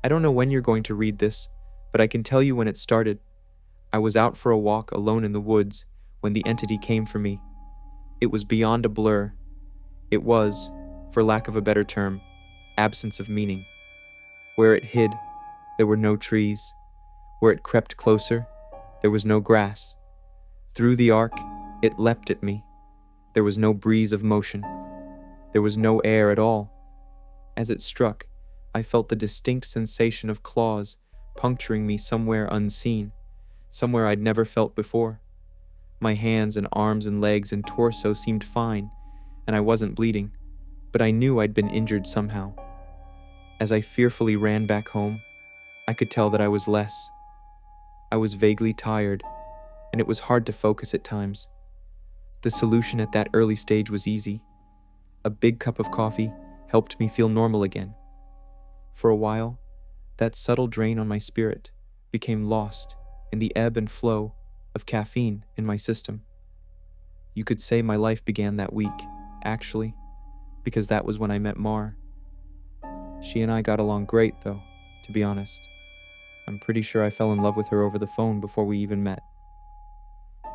I don't know when you're going to read this, but I can tell you when it started. I was out for a walk alone in the woods when the entity came for me. It was beyond a blur. It was, for lack of a better term, absence of meaning. Where it hid, there were no trees. Where it crept closer, there was no grass. Through the arc, it leapt at me. There was no breeze of motion. There was no air at all. As it struck, I felt the distinct sensation of claws puncturing me somewhere unseen, somewhere I'd never felt before. My hands and arms and legs and torso seemed fine, and I wasn't bleeding, but I knew I'd been injured somehow. As I fearfully ran back home, I could tell that I was less. I was vaguely tired, and it was hard to focus at times. The solution at that early stage was easy. A big cup of coffee helped me feel normal again. For a while, that subtle drain on my spirit became lost in the ebb and flow of caffeine in my system. You could say my life began that week, actually, because that was when I met Mar. She and I got along great, though, to be honest. I'm pretty sure I fell in love with her over the phone before we even met.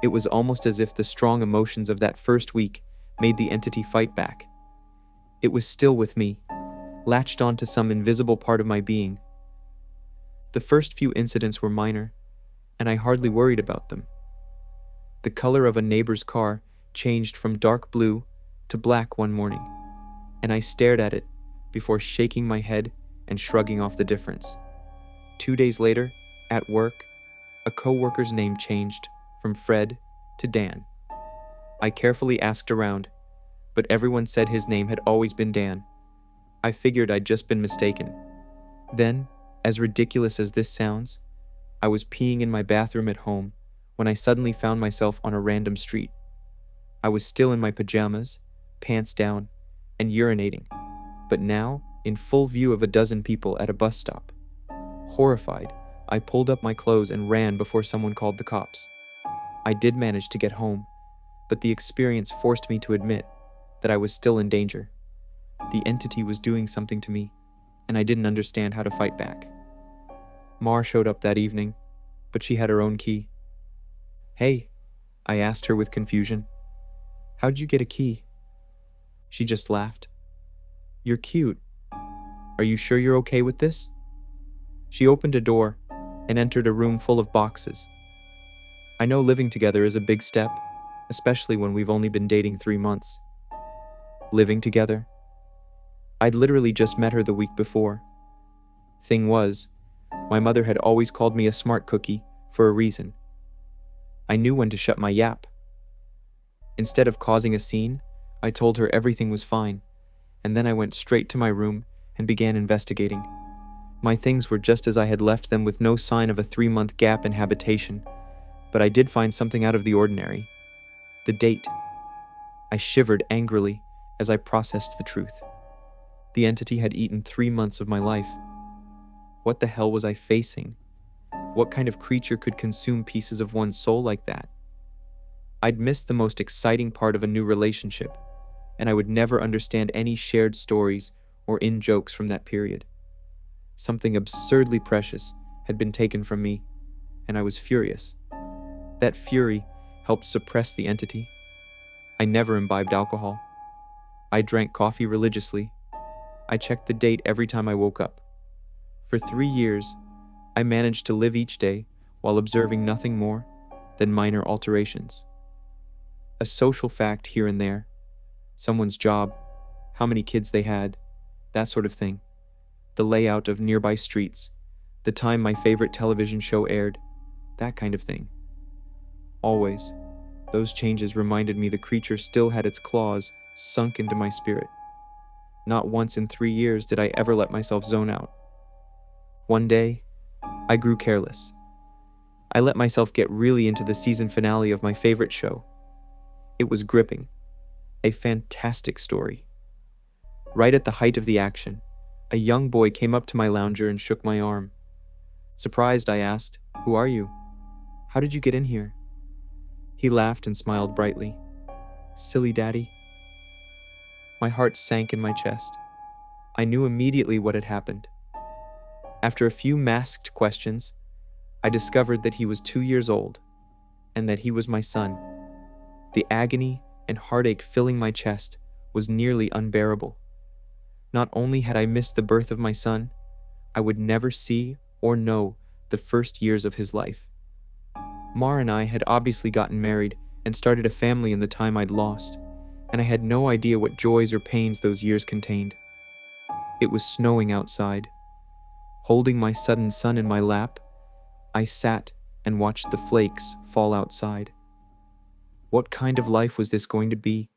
It was almost as if the strong emotions of that first week made the entity fight back. It was still with me, latched onto some invisible part of my being. The first few incidents were minor, and I hardly worried about them. The color of a neighbor's car changed from dark blue to black one morning, and I stared at it before shaking my head and shrugging off the difference. 2 days later, at work, a coworker's name changed from Fred to Dan. I carefully asked around, but everyone said his name had always been Dan. I figured I'd just been mistaken. Then, as ridiculous as this sounds, I was peeing in my bathroom at home when I suddenly found myself on a random street. I was still in my pajamas, pants down, and urinating, but now in full view of a dozen people at a bus stop. Horrified, I pulled up my clothes and ran before someone called the cops. I did manage to get home, but the experience forced me to admit that I was still in danger. The entity was doing something to me, and I didn't understand how to fight back. Mar showed up that evening, but she had her own key. "Hey," I asked her with confusion. "How'd you get a key?" She just laughed. "You're cute. Are you sure you're okay with this?" She opened a door and entered a room full of boxes. I know living together is a big step, especially when we've only been dating 3 months. Living together? I'd literally just met her the week before. Thing was, my mother had always called me a smart cookie for a reason. I knew when to shut my yap. Instead of causing a scene, I told her everything was fine, and then I went straight to my room and began investigating. My things were just as I had left them, with no sign of a 3-month gap in habitation, but I did find something out of the ordinary. The date. I shivered angrily as I processed the truth. The entity had eaten 3 months of my life. What the hell was I facing? What kind of creature could consume pieces of one's soul like that? I'd missed the most exciting part of a new relationship, and I would never understand any shared stories or in-jokes from that period. Something absurdly precious had been taken from me, and I was furious. That fury helped suppress the entity. I never imbibed alcohol. I drank coffee religiously. I checked the date every time I woke up. For 3 years, I managed to live each day while observing nothing more than minor alterations. A social fact here and there, someone's job, how many kids they had, that sort of thing. The layout of nearby streets, the time my favorite television show aired, that kind of thing. Always, those changes reminded me the creature still had its claws sunk into my spirit. Not once in 3 years did I ever let myself zone out. One day, I grew careless. I let myself get really into the season finale of my favorite show. It was gripping, a fantastic story. Right at the height of the action, a young boy came up to my lounger and shook my arm. Surprised, I asked, "Who are you? How did you get in here?" He laughed and smiled brightly. "Silly daddy." My heart sank in my chest. I knew immediately what had happened. After a few masked questions, I discovered that he was 2 years old and that he was my son. The agony and heartache filling my chest was nearly unbearable. Not only had I missed the birth of my son, I would never see or know the first years of his life. Mar and I had obviously gotten married and started a family in the time I'd lost, and I had no idea what joys or pains those years contained. It was snowing outside. Holding my sudden son in my lap, I sat and watched the flakes fall outside. What kind of life was this going to be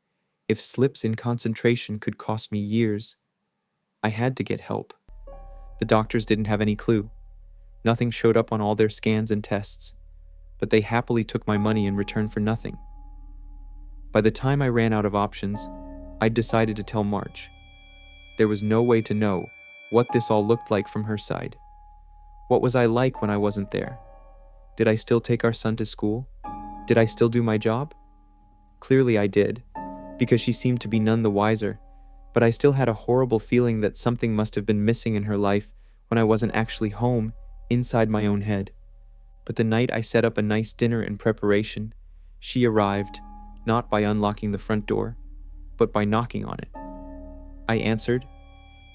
if slips in concentration could cost me years? I had to get help. The doctors didn't have any clue. Nothing showed up on all their scans and tests, but they happily took my money in return for nothing. By the time I ran out of options, I'd decided to tell March. There was no way to know what this all looked like from her side. What was I like when I wasn't there? Did I still take our son to school? Did I still do my job? Clearly I did, because she seemed to be none the wiser, but I still had a horrible feeling that something must have been missing in her life when I wasn't actually home, inside my own head. But the night I set up a nice dinner in preparation, she arrived, not by unlocking the front door, but by knocking on it. I answered,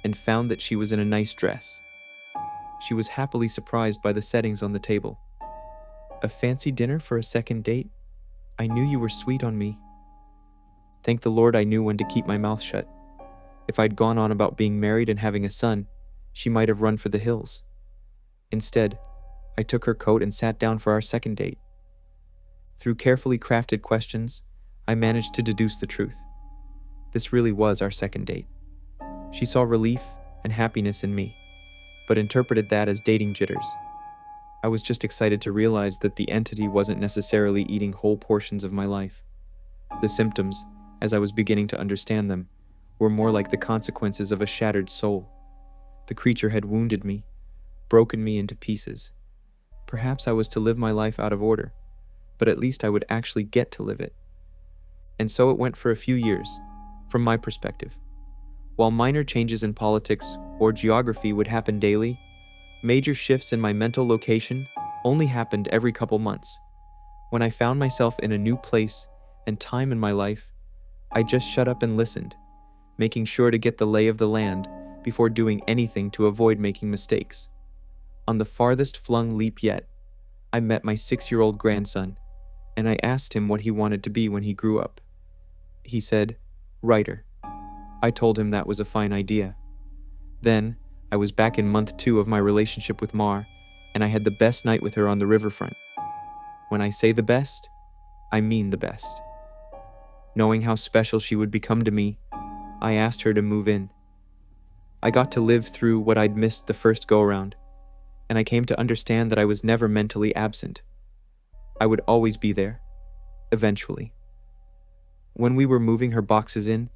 and found that she was in a nice dress. She was happily surprised by the settings on the table. A fancy dinner for a second date? I knew you were sweet on me. Thank the Lord I knew when to keep my mouth shut. If I'd gone on about being married and having a son, she might have run for the hills. Instead, I took her coat and sat down for our second date. Through carefully crafted questions, I managed to deduce the truth. This really was our second date. She saw relief and happiness in me, but interpreted that as dating jitters. I was just excited to realize that the entity wasn't necessarily eating whole portions of my life. The symptoms, as I was beginning to understand them, were more like the consequences of a shattered soul. The creature had wounded me, broken me into pieces. Perhaps I was to live my life out of order, but at least I would actually get to live it. And so it went for a few years, from my perspective. While minor changes in politics or geography would happen daily, major shifts in my mental location only happened every couple months. When I found myself in a new place and time in my life, I just shut up and listened, making sure to get the lay of the land before doing anything to avoid making mistakes. On the farthest flung leap yet, I met my 6-year-old grandson, and I asked him what he wanted to be when he grew up. He said, "Writer." I told him that was a fine idea. Then, I was back in month 2 of my relationship with Mar, and I had the best night with her on the riverfront. When I say the best, I mean the best. Knowing how special she would become to me, I asked her to move in. I got to live through what I'd missed the first go-around, and I came to understand that I was never mentally absent. I would always be there, eventually. When we were moving her boxes in,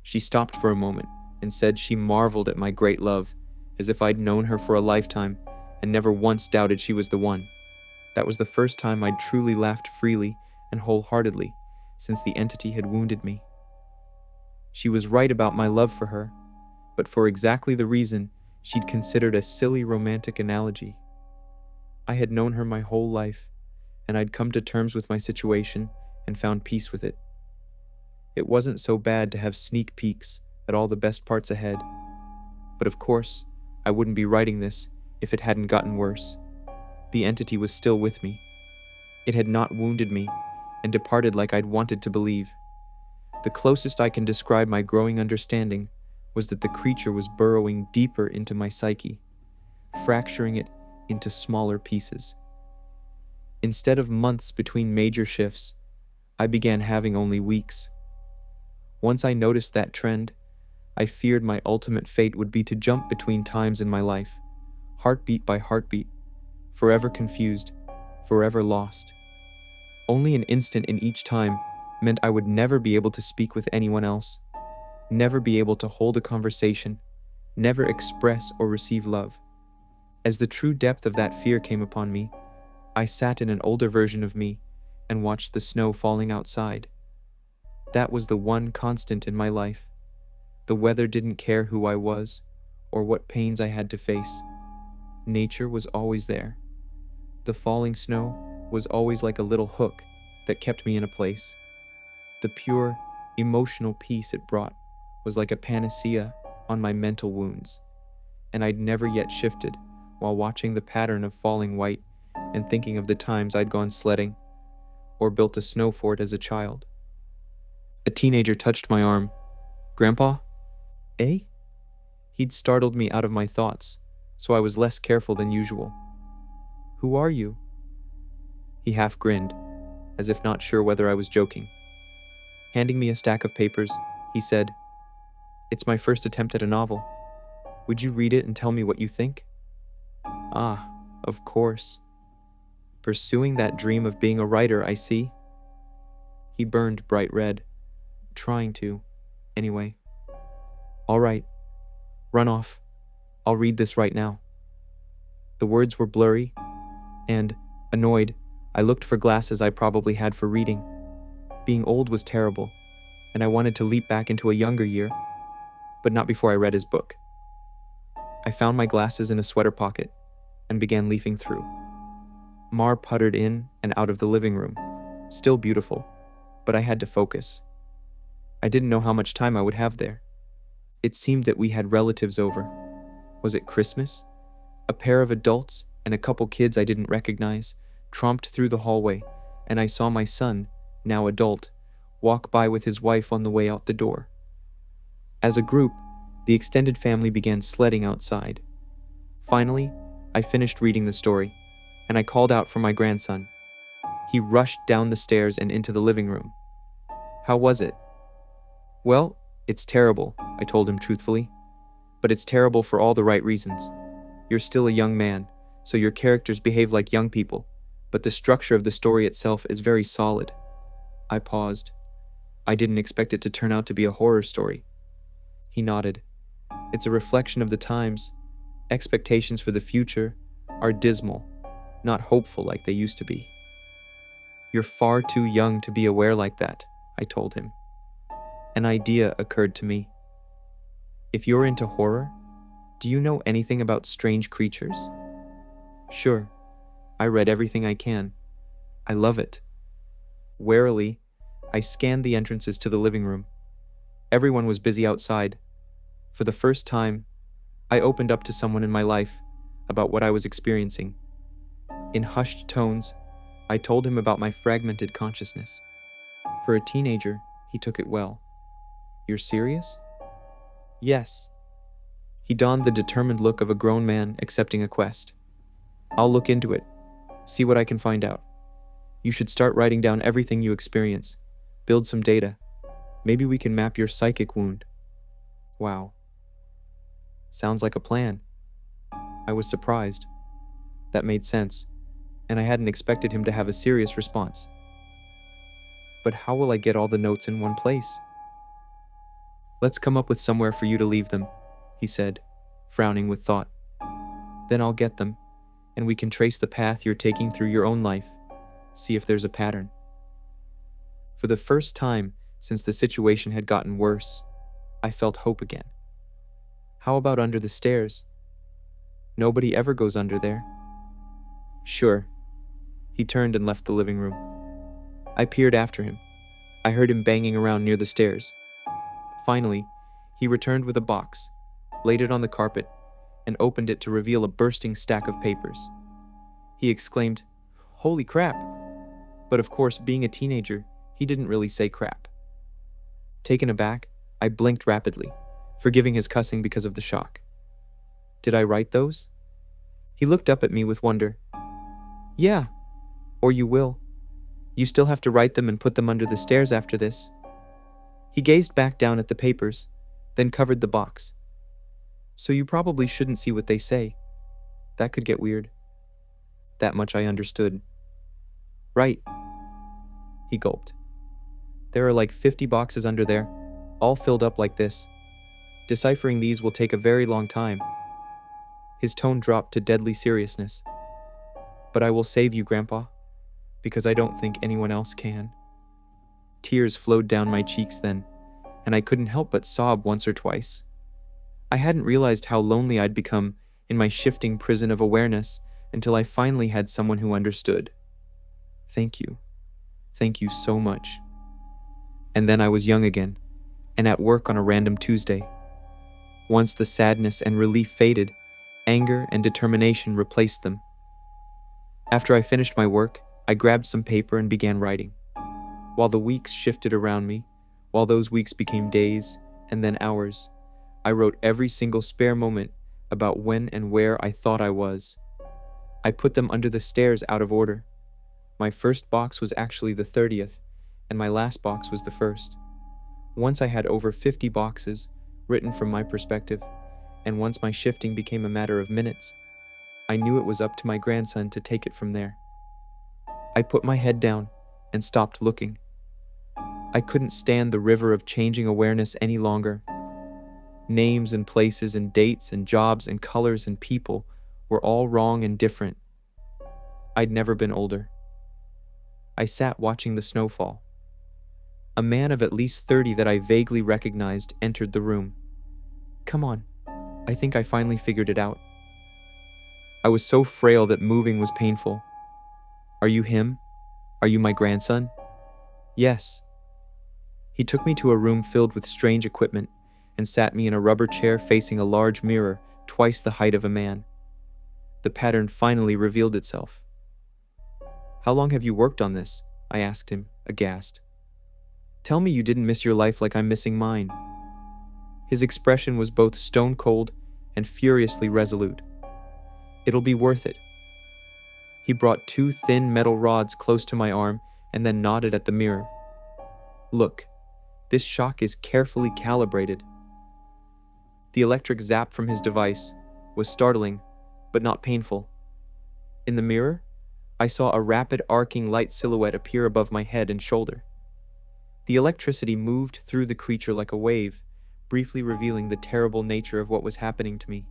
she stopped for a moment and said she marveled at my great love, as if I'd known her for a lifetime and never once doubted she was the one. That was the first time I'd truly laughed freely and wholeheartedly since the entity had wounded me. She was right about my love for her, but for exactly the reason she'd considered a silly romantic analogy. I had known her my whole life, and I'd come to terms with my situation and found peace with it. It wasn't so bad to have sneak peeks at all the best parts ahead. But of course, I wouldn't be writing this if it hadn't gotten worse. The entity was still with me. It had not wounded me and departed like I'd wanted to believe. The closest I can describe my growing understanding was that the creature was burrowing deeper into my psyche, fracturing it into smaller pieces. Instead of months between major shifts, I began having only weeks. Once I noticed that trend, I feared my ultimate fate would be to jump between times in my life, heartbeat by heartbeat, forever confused, forever lost. Only an instant in each time meant I would never be able to speak with anyone else, never be able to hold a conversation, never express or receive love. As the true depth of that fear came upon me, I sat in an older version of me and watched the snow falling outside. That was the one constant in my life. The weather didn't care who I was or what pains I had to face. Nature was always there. The falling snow was always like a little hook that kept me in a place. The pure, emotional peace it brought was like a panacea on my mental wounds, and I'd never yet shifted while watching the pattern of falling white and thinking of the times I'd gone sledding or built a snow fort as a child. A teenager touched my arm. "Grandpa?" "Eh?" He'd startled me out of my thoughts, so I was less careful than usual. "Who are you?" He half grinned, as if not sure whether I was joking. Handing me a stack of papers, he said, "It's my first attempt at a novel. Would you read it and tell me what you think?" Ah, of course. Pursuing that dream of being a writer, I see. He burned bright red. Trying to, anyway. "All right. Run off. I'll read this right now." The words were blurry, and, annoyed, I looked for glasses I probably had for reading. Being old was terrible, and I wanted to leap back into a younger year, but not before I read his book. I found my glasses in a sweater pocket and began leafing through. Mar puttered in and out of the living room, still beautiful, but I had to focus. I didn't know how much time I would have there. It seemed that we had relatives over. Was it Christmas? A pair of adults and a couple kids I didn't recognize tromped through the hallway, and I saw my son, now adult, walk by with his wife on the way out the door. As a group, the extended family began sledding outside. Finally, I finished reading the story, and I called out for my grandson. He rushed down the stairs and into the living room. "How was it?" "Well, it's terrible," I told him truthfully. "But it's terrible for all the right reasons. You're still a young man, so your characters behave like young people, but the structure of the story itself is very solid." I paused. I didn't expect it to turn out to be a horror story. He nodded. "It's a reflection of the times. Expectations for the future are dismal, not hopeful like they used to be." "You're far too young to be aware like that," I told him. An idea occurred to me. "If you're into horror, do you know anything about strange creatures?" "Sure. I read everything I can. I love it." Warily, I scanned the entrances to the living room. Everyone was busy outside. For the first time, I opened up to someone in my life about what I was experiencing. In hushed tones, I told him about my fragmented consciousness. For a teenager, he took it well. "You're serious?" "Yes." He donned the determined look of a grown man accepting a quest. "I'll look into it, see what I can find out. You should start writing down everything you experience. Build some data. Maybe we can map your psychic wound." Wow. Sounds like a plan. I was surprised. That made sense, and I hadn't expected him to have a serious response. "But how will I get all the notes in one place?" "Let's come up with somewhere for you to leave them," he said, frowning with thought. "Then I'll get them, and we can trace the path you're taking through your own life, see if there's a pattern." For the first time since the situation had gotten worse, I felt hope again. "How about under the stairs? Nobody ever goes under there." "Sure." He turned and left the living room. I peered after him. I heard him banging around near the stairs. Finally, he returned with a box, laid it on the carpet, and opened it to reveal a bursting stack of papers. He exclaimed, "Holy crap!" But of course, being a teenager, he didn't really say crap. Taken aback, I blinked rapidly, forgiving his cussing because of the shock. "Did I write those?" He looked up at me with wonder. "Yeah, or you will. You still have to write them and put them under the stairs after this." He gazed back down at the papers, then covered the box. "So you probably shouldn't see what they say. That could get weird." That much I understood. "Right." He gulped. "There are like 50 boxes under there, all filled up like this. Deciphering these will take a very long time." His tone dropped to deadly seriousness. "But I will save you, Grandpa, because I don't think anyone else can." Tears flowed down my cheeks then, and I couldn't help but sob once or twice. I hadn't realized how lonely I'd become in my shifting prison of awareness, until I finally had someone who understood. Thank you. Thank you so much. And then I was young again, and at work on a random Tuesday. Once the sadness and relief faded, anger and determination replaced them. After I finished my work, I grabbed some paper and began writing. While the weeks shifted around me, while those weeks became days and then hours, I wrote every single spare moment about when and where I thought I was. I put them under the stairs out of order. My first box was actually the 30th, and my last box was the first. Once I had over 50 boxes, written from my perspective, and once my shifting became a matter of minutes, I knew it was up to my grandson to take it from there. I put my head down and stopped looking. I couldn't stand the river of changing awareness any longer. Names and places and dates and jobs and colors and people were all wrong and different. I'd never been older. I sat watching the snowfall. A man of at least 30 that I vaguely recognized entered the room. Come on, I think I finally figured it out. I was so frail that moving was painful. Are you him? Are you my grandson? Yes. He took me to a room filled with strange equipment and sat me in a rubber chair facing a large mirror twice the height of a man. The pattern finally revealed itself. How long have you worked on this? I asked him, aghast. Tell me you didn't miss your life like I'm missing mine. His expression was both stone cold and furiously resolute. It'll be worth it. He brought 2 thin metal rods close to my arm and then nodded at the mirror. Look, this shock is carefully calibrated. The electric zap from his device was startling, but not painful. In the mirror, I saw a rapid arcing light silhouette appear above my head and shoulder. The electricity moved through the creature like a wave, briefly revealing the terrible nature of what was happening to me.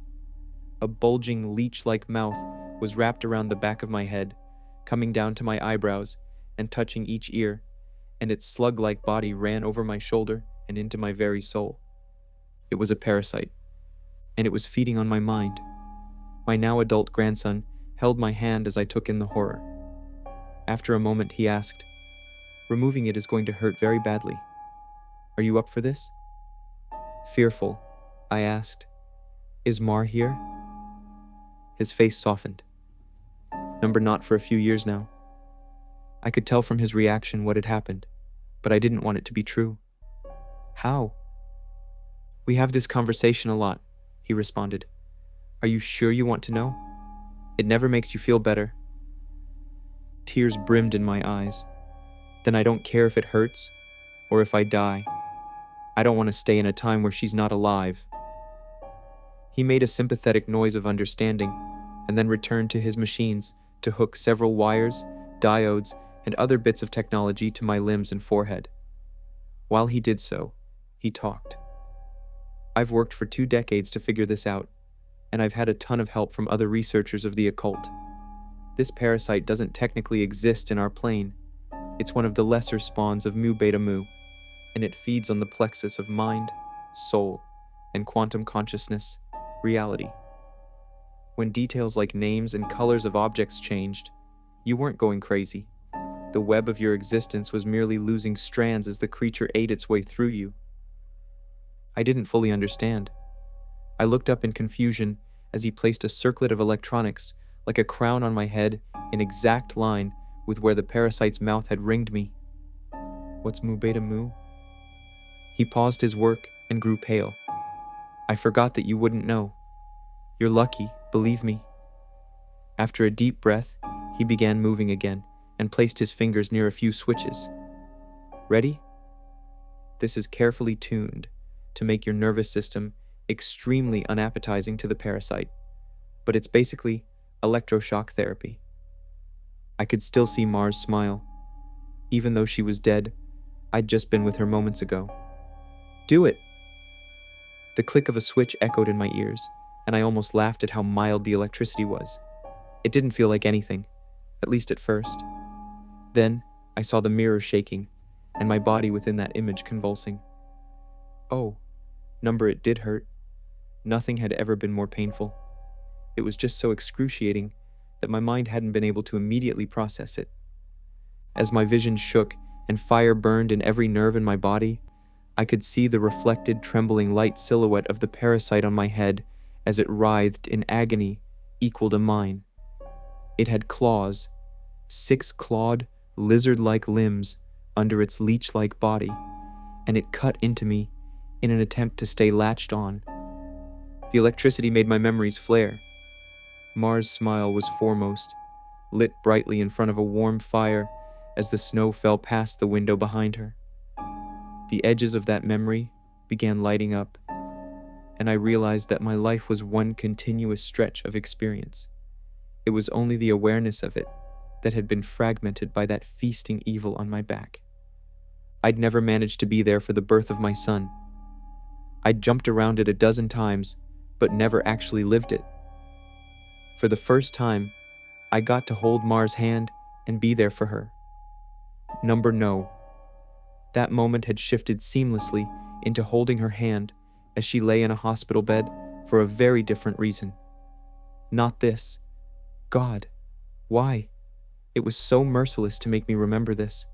A bulging leech-like mouth was wrapped around the back of my head, coming down to my eyebrows and touching each ear, and its slug-like body ran over my shoulder and into my very soul. It was a parasite, and it was feeding on my mind. My now adult grandson held my hand as I took in the horror. After a moment, he asked, "Removing it is going to hurt very badly. Are you up for this?" Fearful, I asked, "Is Mar here?" His face softened. Number not for a few years now. I could tell from his reaction what had happened, but I didn't want it to be true. How? We have this conversation a lot, he responded. Are you sure you want to know? It never makes you feel better. Tears brimmed in my eyes. Then I don't care if it hurts or if I die. I don't want to stay in a time where she's not alive. He made a sympathetic noise of understanding and then returned to his machines to hook several wires, diodes, and other bits of technology to my limbs and forehead. While he did so, he talked. I've worked for 2 decades to figure this out, and I've had a ton of help from other researchers of the occult. This parasite doesn't technically exist in our plane. It's one of the lesser spawns of Mu Beta Mu, and it feeds on the plexus of mind, soul, and quantum consciousness, reality. When details like names and colors of objects changed, you weren't going crazy. The web of your existence was merely losing strands as the creature ate its way through you. I didn't fully understand. I looked up in confusion as he placed a circlet of electronics, like a crown on my head, in exact line with where the parasite's mouth had ringed me. What's Mu Beta Mu? He paused his work and grew pale. I forgot that you wouldn't know. You're lucky, believe me. After a deep breath, he began moving again and placed his fingers near a few switches. Ready? This is carefully tuned to make your nervous system extremely unappetizing to the parasite, but it's basically electroshock therapy. I could still see Mars smile. Even though she was dead, I'd just been with her moments ago. Do it! The click of a switch echoed in my ears, and I almost laughed at how mild the electricity was. It didn't feel like anything, at least at first. Then, I saw the mirror shaking, and my body within that image convulsing. Oh, Number, it did hurt. Nothing had ever been more painful. It was just so excruciating that my mind hadn't been able to immediately process it. As my vision shook and fire burned in every nerve in my body, I could see the reflected, trembling light silhouette of the parasite on my head as it writhed in agony equal to mine. It had claws, 6 clawed, lizard-like limbs under its leech-like body, and it cut into me in an attempt to stay latched on. The electricity made my memories flare. Mars' smile was foremost, lit brightly in front of a warm fire as the snow fell past the window behind her. The edges of that memory began lighting up, and I realized that my life was one continuous stretch of experience. It was only the awareness of it that had been fragmented by that feasting evil on my back. I'd never managed to be there for the birth of my son. I'd jumped around it a dozen times, but never actually lived it. For the first time, I got to hold Mars' hand and be there for her. Number no. That moment had shifted seamlessly into holding her hand as she lay in a hospital bed for a very different reason. Not this. God, why? It was so merciless to make me remember this.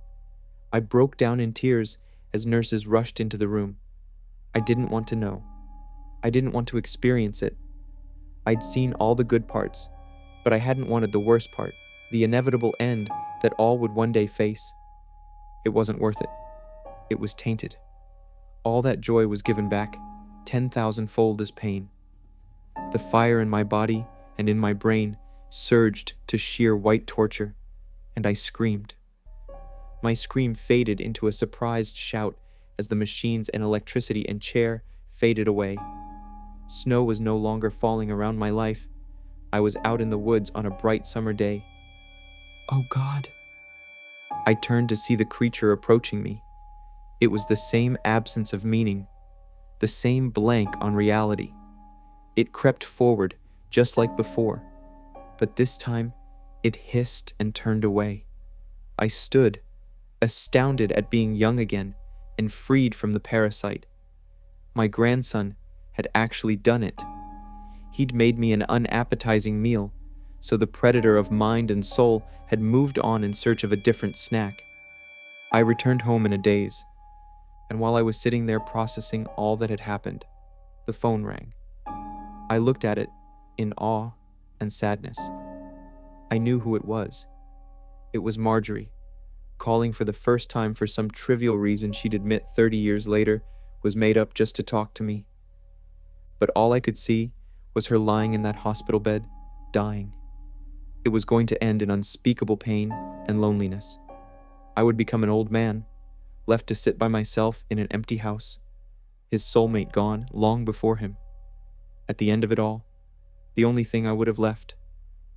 I broke down in tears as nurses rushed into the room. I didn't want to know. I didn't want to experience it. I'd seen all the good parts, but I hadn't wanted the worst part, the inevitable end that all would one day face. It wasn't worth it. It was tainted. All that joy was given back, 10,000-fold as pain. The fire in my body and in my brain surged to sheer white torture, and I screamed. My scream faded into a surprised shout as the machines and electricity and chair faded away. Snow was no longer falling around my life. I was out in the woods on a bright summer day. Oh God! I turned to see the creature approaching me. It was the same absence of meaning, the same blank on reality. It crept forward, just like before, but this time it hissed and turned away. I stood, astounded at being young again and freed from the parasite. My grandson had actually done it. He'd made me an unappetizing meal, so the predator of mind and soul had moved on in search of a different snack. I returned home in a daze, and while I was sitting there processing all that had happened, the phone rang. I looked at it in awe and sadness. I knew who it was. It was Marjorie, calling for the first time for some trivial reason she'd admit 30 years later was made up just to talk to me. But all I could see was her lying in that hospital bed, dying. It was going to end in unspeakable pain and loneliness. I would become an old man, left to sit by myself in an empty house, his soulmate gone long before him. At the end of it all, the only thing I would have left,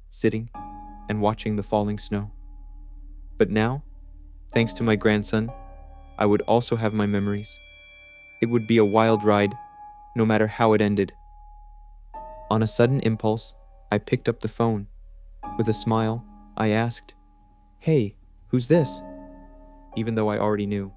sitting and watching the falling snow. But now, thanks to my grandson, I would also have my memories. It would be a wild ride, no matter how it ended. On a sudden impulse, I picked up the phone. With a smile, I asked, "Hey, who's this?" Even though I already knew.